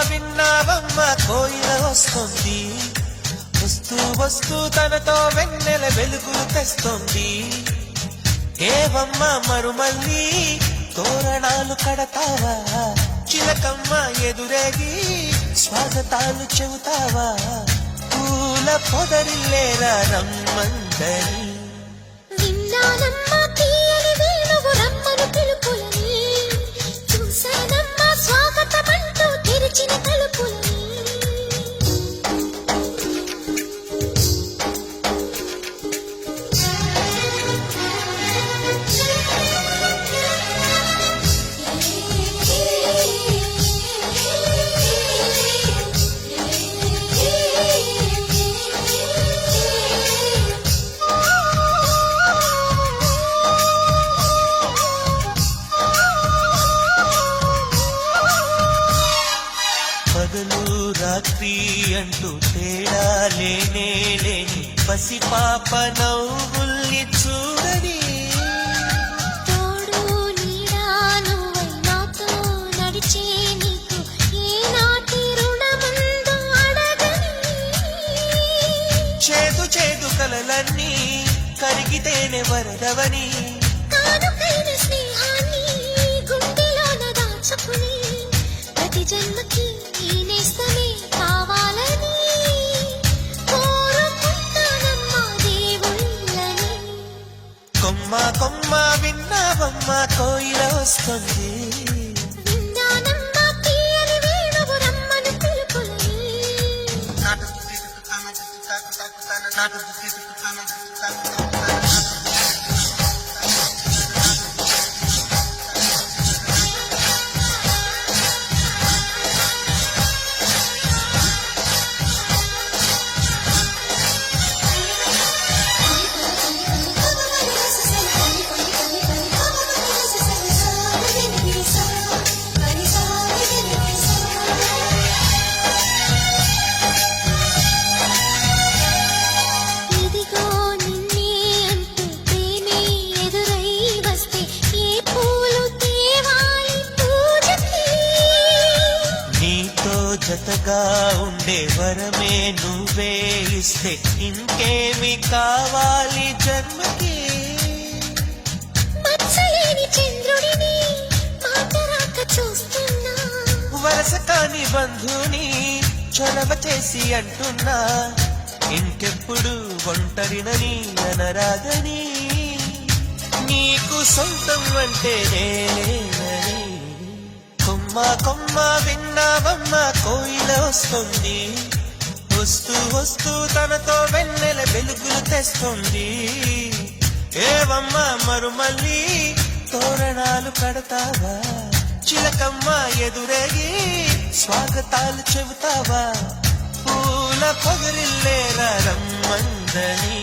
విన్నావమ్మ కోయిల వస్తుంది, వస్తూ వస్తూ తనతో వెన్నెల వెలుగులు తెస్తుంది. ఏవమ్మ మరుమల్లి తోరణాలు కడతావా, చిలకమ్మ ఎదురేగి స్వాగతాలు చెబుతావా, పూల పొదరిల్లేరా రమ్మందని. విన్నానమ్మా తీయని వేణువు రమ్మను పిలుపులని, చూశానమ్మా స్వాగతమంటూ తెరిచిన తలుపులని. పగలు రాత్రి అంటూ తేడా లేనే లేని పసిపాప నవ్వుల్ని చూడని. తోడు నీడా నువ్వై నాతో నడిచే నీకు ఏనాటి రుణముందో అడగని. చేదు చేదు కలలన్నీ కరిగితేనే వరదవని. కానుకైన స్నేహాన్ని గుండెలోన దాచుకుని, ప్రతి జన్మకి ఈ నేస్తమే కావాలని కోరుకుంటానమ్మా దేవుళ్ళని. కొమ్మ కొమ్మ విన్నావమ్మ కోయిల వస్తుంది, విన్నానమ్మా తీయని వేణువు రమ్మను పిలుపులని. ఇదిగో నిన్నే అంటూ ప్రేమే ఎదురై వస్తే ఏ పూలు తేవాలి పూజకి. నీతో జతగా ఉండే వరమే నువ్వే ఇస్తే ఇంకేమి కావాలి జన్మకి. మచ్చలేని చంద్రుడిని మాట రాక చూస్తున్నా, వరస కాని బంధుని చొరవ చేసి అంటున్నా, ఇంకెప్పుడు ఒంటరినని అనరాదని. నీకు సొంతం అంటే నేనేనని. కొమ్మ కొమ్మ విన్నావమ్మ కోయిల వస్తుంది, వస్తూ వస్తూ తనతో వెన్నెల వెలుగులు తెస్తుంది. ఏవమ్మ మరుమల్లి తోరణాలు కడతావా, చిలకమ్మ ఎదురేగి స్వాగతాలు చెబుతావా, పూల పొగరిల్లేరా రమ్మందని.